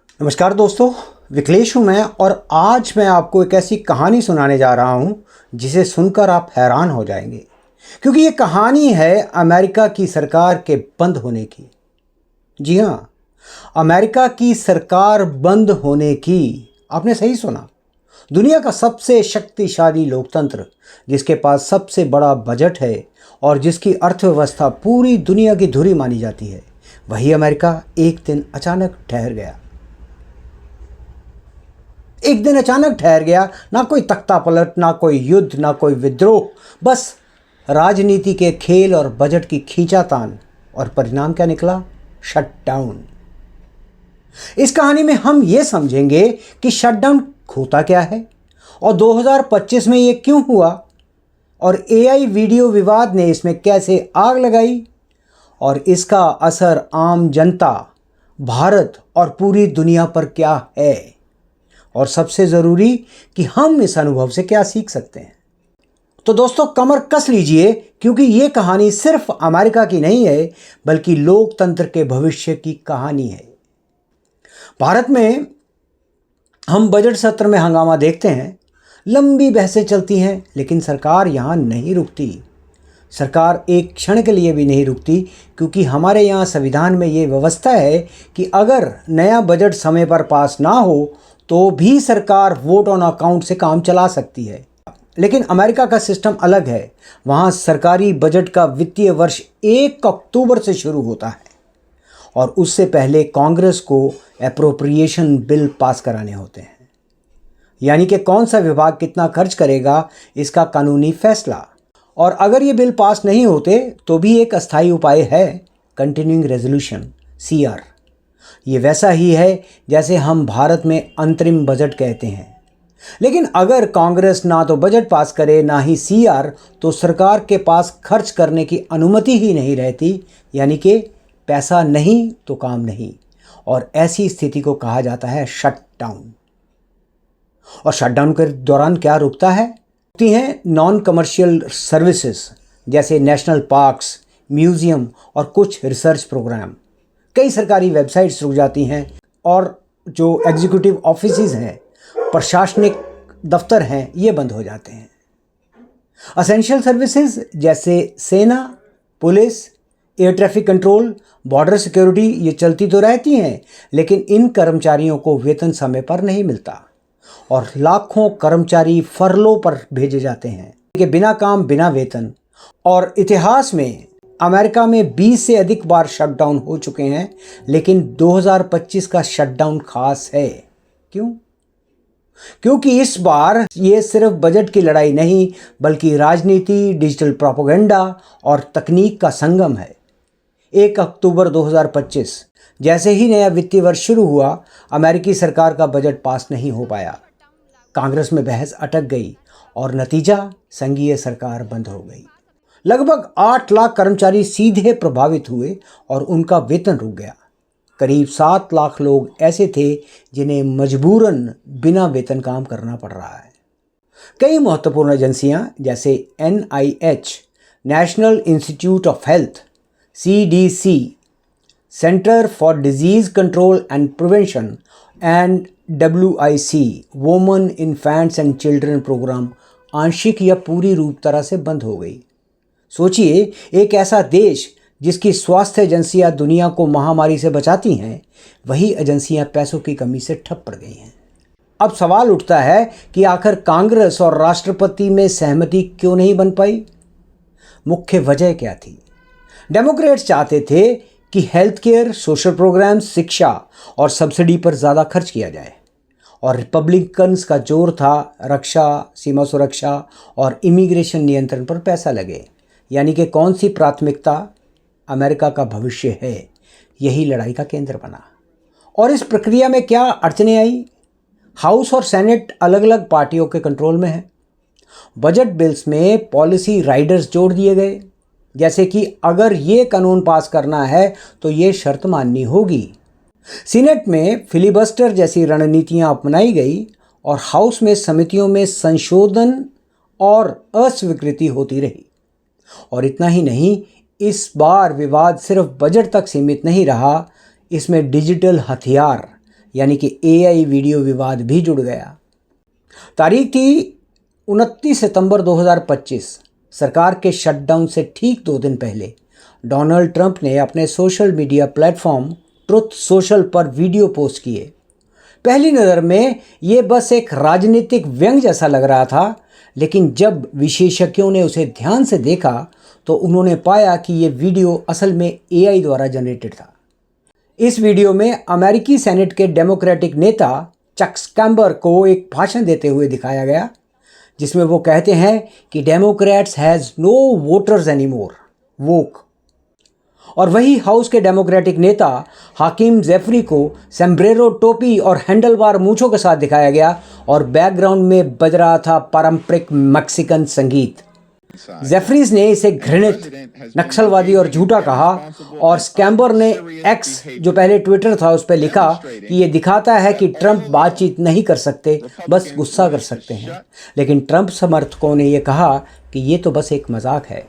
नमस्कार दोस्तों, विकलेश हूँ मैं और आज मैं आपको एक ऐसी कहानी सुनाने जा रहा हूँ जिसे सुनकर आप हैरान हो जाएंगे। क्योंकि ये कहानी है अमेरिका की सरकार के बंद होने की। जी हाँ, अमेरिका की सरकार बंद होने की। आपने सही सुना। दुनिया का सबसे शक्तिशाली लोकतंत्र, जिसके पास सबसे बड़ा बजट है और जिसकी अर्थव्यवस्था पूरी दुनिया की धुरी मानी जाती है, वही अमेरिका एक दिन अचानक ठहर गया। एक दिन अचानक ठहर गया। ना कोई तख्ता पलट, ना कोई युद्ध, ना कोई विद्रोह, बस राजनीति के खेल और बजट की खींचातान। और परिणाम क्या निकला? शटडाउन। इस कहानी में हम ये समझेंगे कि शटडाउन होता क्या है और 2025 में ये क्यों हुआ और एआई वीडियो विवाद ने इसमें कैसे आग लगाई और इसका असर आम जनता, भारत और पूरी दुनिया पर क्या है, और सबसे ज़रूरी कि हम इस अनुभव से क्या सीख सकते हैं। तो दोस्तों, कमर कस लीजिए, क्योंकि ये कहानी सिर्फ अमेरिका की नहीं है, बल्कि लोकतंत्र के भविष्य की कहानी है। भारत में हम बजट सत्र में हंगामा देखते हैं, लंबी बहसें चलती हैं, लेकिन सरकार यहाँ नहीं रुकती। सरकार एक क्षण के लिए भी नहीं रुकती, क्योंकि हमारे यहाँ संविधान में ये व्यवस्था है कि अगर नया बजट समय पर पास ना हो तो भी सरकार वोट ऑन अकाउंट से काम चला सकती है। लेकिन अमेरिका का सिस्टम अलग है। वहाँ सरकारी बजट का वित्तीय वर्ष 1 अक्टूबर से शुरू होता है और उससे पहले कांग्रेस को एप्रोप्रिएशन बिल पास कराने होते हैं, यानी कि कौन सा विभाग कितना खर्च करेगा, इसका कानूनी फैसला। और अगर ये बिल पास नहीं होते तो भी एक अस्थायी उपाय है, कंटिन्यूइंग रेजोल्यूशन, CR। ये वैसा ही है जैसे हम भारत में अंतरिम बजट कहते हैं। लेकिन अगर कांग्रेस ना तो बजट पास करे ना ही CR, तो सरकार के पास खर्च करने की अनुमति ही नहीं रहती, यानी कि पैसा नहीं तो काम नहीं। और ऐसी स्थिति को कहा जाता है शटडाउन। और शटडाउन के दौरान क्या रुकता है? रुकती हैं नॉन कमर्शियल सर्विसेज, जैसे नेशनल पार्क्स, म्यूजियम और कुछ रिसर्च प्रोग्राम। कई सरकारी वेबसाइट्स रुक जाती हैं और जो एग्जीक्यूटिव ऑफिसेज हैं, प्रशासनिक दफ्तर हैं, ये बंद हो जाते हैं। असेंशियल सर्विसेज जैसे सेना, police, air traffic control, border security, ये चलती तो रहती हैं, लेकिन इन कर्मचारियों को वेतन समय पर नहीं मिलता और लाखों कर्मचारी फरलो पर भेजे जाते हैं कि बिना काम बिना वेतन। और इतिहास में अमेरिका में 20 से अधिक बार शटडाउन हो चुके हैं, लेकिन 2025 का शटडाउन खास है। क्यों? क्योंकि इस बार ये सिर्फ बजट की लड़ाई नहीं, बल्कि राजनीति, डिजिटल प्रोपेगेंडा और तकनीक का संगम है। 1 अक्टूबर 2025 जैसे ही नया वित्तीय वर्ष शुरू हुआ, अमेरिकी सरकार का बजट पास नहीं हो पाया। कांग्रेस में बहस अटक गई और नतीजा, संघीय सरकार बंद हो गई। लगभग 8 लाख कर्मचारी सीधे प्रभावित हुए और उनका वेतन रुक गया। करीब 7 लाख लोग ऐसे थे जिन्हें मजबूरन बिना वेतन काम करना पड़ रहा है। कई महत्वपूर्ण एजेंसियां जैसे NIH, National Institute of Health, CDC, Center for Disease Control and Prevention, and WIC, Women, Infants and Children Program आंशिक या पूरी रूप तरह से बंद हो गई। सोचिए, एक ऐसा देश जिसकी स्वास्थ्य एजेंसियां दुनिया को महामारी से बचाती हैं, वही एजेंसियां पैसों की कमी से ठप पड़ गई हैं। अब सवाल उठता है कि आखिर कांग्रेस और राष्ट्रपति में सहमति क्यों नहीं बन पाई? मुख्य वजह क्या थी? डेमोक्रेट्स चाहते थे कि हेल्थ केयर, सोशल प्रोग्राम, शिक्षा और सब्सिडी पर ज़्यादा खर्च किया जाए, और रिपब्लिकन्स का जोर था रक्षा, सीमा सुरक्षा और इमिग्रेशन नियंत्रण पर पैसा लगे। यानी कि कौन सी प्राथमिकता अमेरिका का भविष्य है, यही लड़ाई का केंद्र बना। और इस प्रक्रिया में क्या अड़चनें आई? हाउस और सेनेट अलग अलग पार्टियों के कंट्रोल में है। बजट बिल्स में पॉलिसी राइडर्स जोड़ दिए गए, जैसे कि अगर ये कानून पास करना है तो ये शर्त माननी होगी। सीनेट में फिलिबस्टर जैसी रणनीतियां अपनाई गई और हाउस में समितियों में संशोधन और अस्वीकृति होती रही। और इतना ही नहीं, इस बार विवाद सिर्फ बजट तक सीमित नहीं रहा, इसमें डिजिटल हथियार यानी कि एआई वीडियो विवाद भी जुड़ गया। तारीख थी 29 सितंबर 2025। सरकार के शटडाउन से ठीक 2 दिन पहले डोनाल्ड ट्रंप ने अपने social media platform truth social पर वीडियो पोस्ट किए। पहली नज़र में ये बस एक राजनीतिक व्यंग्य जैसा लग रहा था, लेकिन जब विशेषज्ञों ने उसे ध्यान से देखा तो उन्होंने पाया कि ये वीडियो असल में एआई द्वारा जनरेटेड था। इस वीडियो में अमेरिकी सेनेट के डेमोक्रेटिक नेता चक स्कैम्बर को एक भाषण देते हुए दिखाया गया, जिसमें वो कहते हैं कि Democrats has no voters anymore, woke. और वही हाउस के डेमोक्रेटिक नेता हाकिम जेफरी को सेम्ब्रेरो टोपी और हैंडलबार मूंछों के साथ दिखाया गया और बैकग्राउंड में बज रहा था पारंपरिक मैक्सिकन संगीत। जेफरीज ने इसे घृणित, नक्सलवादी और झूठा कहा और स्कैम्बर ने एक्स, जो पहले ट्विटर था, उस पर लिखा कि ये दिखाता है कि ट्रंप बातचीत नहीं कर सकते, बस गुस्सा कर सकते हैं। लेकिन ट्रंप समर्थकों ने यह कहा कि ये तो बस एक मजाक है।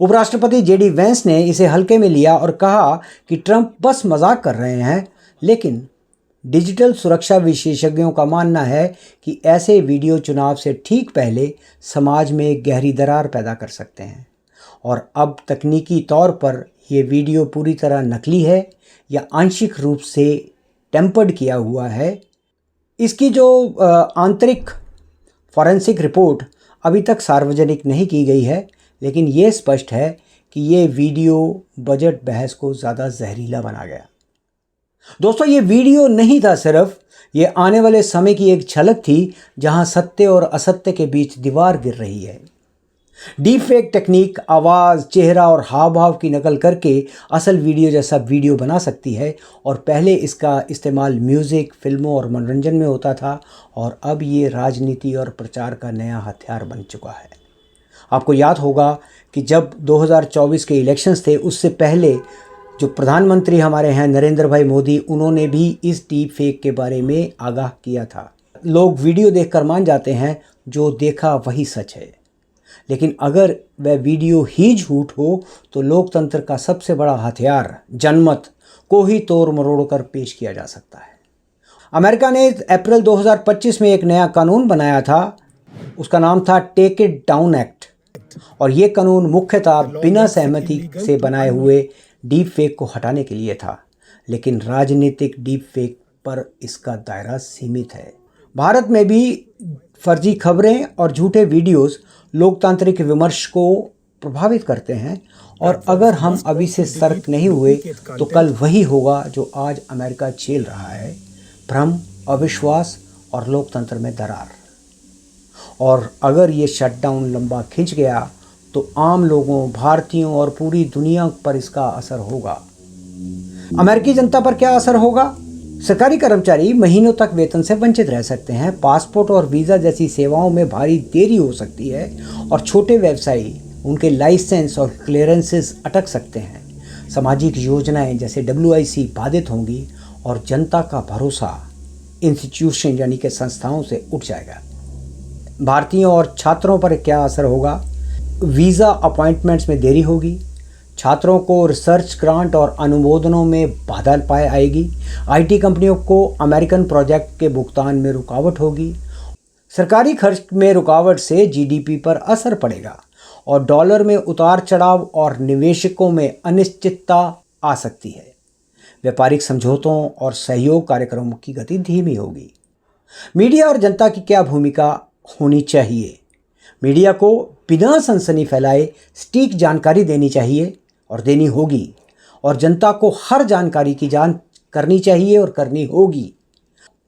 उपराष्ट्रपति जेडी वेंस ने इसे हल्के में लिया और कहा कि ट्रंप बस मजाक कर रहे हैं, लेकिन डिजिटल सुरक्षा विशेषज्ञों का मानना है कि ऐसे वीडियो चुनाव से ठीक पहले समाज में एक गहरी दरार पैदा कर सकते हैं। और अब तकनीकी तौर पर ये वीडियो पूरी तरह नकली है या आंशिक रूप से टेम्पर्ड किया हुआ है। इसकी जो आंतरिक फॉरेंसिक रिपोर्ट अभी तक सार्वजनिक नहीं की गई है, लेकिन ये स्पष्ट है कि ये वीडियो बजट बहस को ज़्यादा जहरीला बना गया। दोस्तों, ये वीडियो नहीं था सिर्फ, ये आने वाले समय की एक झलक थी जहां सत्य और असत्य के बीच दीवार गिर रही है। डीप फेक टेक्निक आवाज़, चेहरा और हाव भाव की नकल करके असल वीडियो जैसा वीडियो बना सकती है, और पहले इसका इस्तेमाल म्यूज़िक, फिल्मों और मनोरंजन में होता था, और अब ये राजनीति और प्रचार का नया हथियार बन चुका है। आपको याद होगा कि जब 2024 के इलेक्शंस थे, उससे पहले जो प्रधानमंत्री हमारे हैं नरेंद्र भाई मोदी, उन्होंने भी इस डीप फेक के बारे में आगाह किया था। लोग वीडियो देखकर मान जाते हैं, जो देखा वही सच है। लेकिन अगर वह वीडियो ही झूठ हो तो लोकतंत्र का सबसे बड़ा हथियार जनमत को ही तोड़ मरोड़ कर पेश किया जा सकता है। अमेरिका ने अप्रैल 2025 में एक नया कानून बनाया था, उसका नाम था टेक इट डाउन एक्ट, और ये कानून मुख्यतः बिना सहमति से बनाए हुए डीप फेक को हटाने के लिए था। लेकिन राजनीतिक डीप फेक पर इसका दायरा सीमित है। भारत में भी फर्जी खबरें और झूठे वीडियोस लोकतांत्रिक विमर्श को प्रभावित करते हैं, और अगर हम अभी से सतर्क नहीं हुए तो कल वही होगा जो आज अमेरिका झेल रहा है, भ्रम, अविश्वास और लोकतंत्र में दरार। और अगर ये शटडाउन लंबा खिंच गया तो आम लोगों, भारतीयों और पूरी दुनिया पर इसका असर होगा। अमेरिकी जनता पर क्या असर होगा? सरकारी कर्मचारी महीनों तक वेतन से वंचित रह सकते हैं, पासपोर्ट और वीज़ा जैसी सेवाओं में भारी देरी हो सकती है, और छोटे व्यवसायी, उनके लाइसेंस और क्लियरेंसेस अटक सकते हैं। सामाजिक योजनाएं जैसे WIC बाधित होंगी, और जनता का भरोसा इंस्टीट्यूशन यानी कि संस्थाओं से उठ जाएगा। भारतीयों और छात्रों पर क्या असर होगा? वीज़ा अपॉइंटमेंट्स में देरी होगी, छात्रों को रिसर्च ग्रांट और अनुमोदनों में बाधा पाई आएगी, IT कंपनियों को अमेरिकन प्रोजेक्ट के भुगतान में रुकावट होगी, सरकारी खर्च में रुकावट से GDP पर असर पड़ेगा, और डॉलर में उतार चढ़ाव और निवेशकों में अनिश्चितता आ सकती है। व्यापारिक समझौतों और सहयोग कार्यक्रमों की गति धीमी होगी। मीडिया और जनता की क्या भूमिका होनी चाहिए? मीडिया को बिना सनसनी फैलाए सटीक जानकारी देनी चाहिए और देनी होगी, और जनता को हर जानकारी की जांच करनी चाहिए और करनी होगी।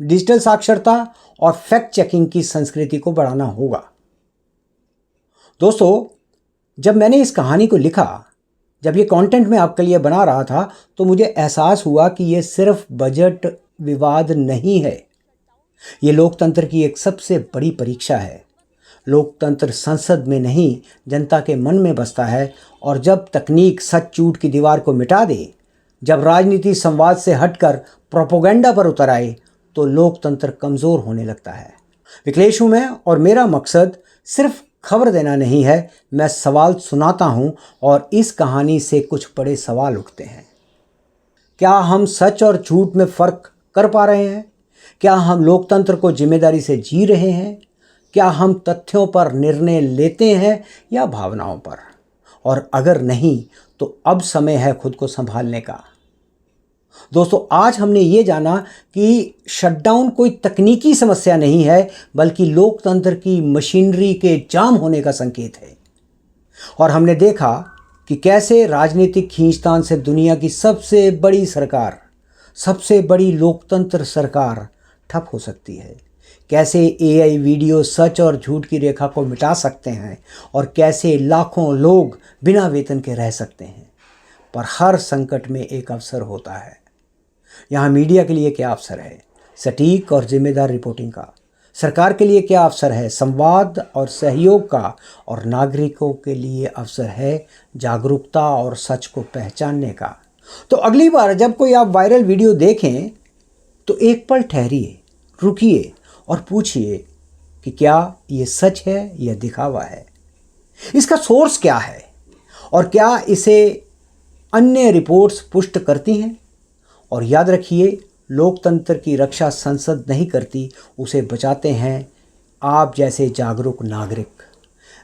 डिजिटल साक्षरता और फैक्ट चेकिंग की संस्कृति को बढ़ाना होगा। दोस्तों, जब मैंने इस कहानी को लिखा, जब ये कंटेंट मैं आपके लिए बना रहा था, तो मुझे एहसास हुआ कि ये सिर्फ बजट विवाद नहीं है, ये लोकतंत्र की एक सबसे बड़ी परीक्षा है। लोकतंत्र संसद में नहीं, जनता के मन में बसता है, और जब तकनीक सच झूठ की दीवार को मिटा दे, जब राजनीति संवाद से हटकर प्रोपेगेंडा पर उतर आए, तो लोकतंत्र कमज़ोर होने लगता है। विकलेश हूँ मैं, और मेरा मकसद सिर्फ खबर देना नहीं है, मैं सवाल सुनाता हूँ, और इस कहानी से कुछ बड़े सवाल उठते हैं। क्या हम सच और झूठ में फ़र्क कर पा रहे हैं? क्या हम लोकतंत्र को जिम्मेदारी से जी रहे हैं? क्या हम तथ्यों पर निर्णय लेते हैं या भावनाओं पर? और अगर नहीं तो अब समय है खुद को संभालने का। दोस्तों, आज हमने ये जाना कि शटडाउन कोई तकनीकी समस्या नहीं है, बल्कि लोकतंत्र की मशीनरी के जाम होने का संकेत है। और हमने देखा कि कैसे राजनीतिक खींचतान से दुनिया की सबसे बड़ी सरकार, सबसे बड़ी लोकतंत्र सरकार ठप हो सकती है। कैसे एआई वीडियो सच और झूठ की रेखा को मिटा सकते हैं और कैसे लाखों लोग बिना वेतन के रह सकते हैं। पर हर संकट में एक अवसर होता है। यहाँ मीडिया के लिए क्या अवसर है? सटीक और जिम्मेदार रिपोर्टिंग का। सरकार के लिए क्या अवसर है? संवाद और सहयोग का। और नागरिकों के लिए अवसर है जागरूकता और सच को पहचानने का। तो अगली बार जब कोई आप वायरल वीडियो देखें तो एक पल ठहरिए, रुकिए और पूछिए कि क्या ये सच है या दिखावा है? इसका सोर्स क्या है और क्या इसे अन्य रिपोर्ट्स पुष्ट करती हैं? और याद रखिए, लोकतंत्र की रक्षा संसद नहीं करती, उसे बचाते हैं आप जैसे जागरूक नागरिक।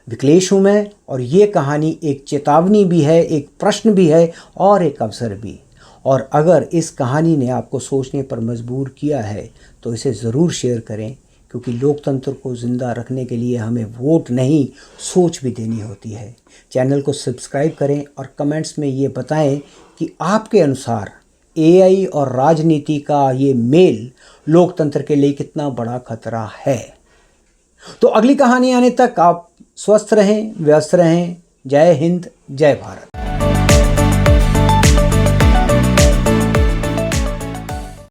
विकलेश हूँ मैं, और ये कहानी एक चेतावनी भी है, एक प्रश्न भी है और एक अवसर भी। और अगर इस कहानी ने आपको सोचने पर मजबूर किया है तो इसे ज़रूर शेयर करें, क्योंकि लोकतंत्र को ज़िंदा रखने के लिए हमें वोट नहीं, सोच भी देनी होती है। चैनल को सब्सक्राइब करें और कमेंट्स में ये बताएं कि आपके अनुसार एआई और राजनीति का ये मेल लोकतंत्र के लिए कितना बड़ा खतरा है। तो अगली कहानी आने तक आप स्वस्थ रहें, व्यस्त रहें। जय हिंद, जय भारत।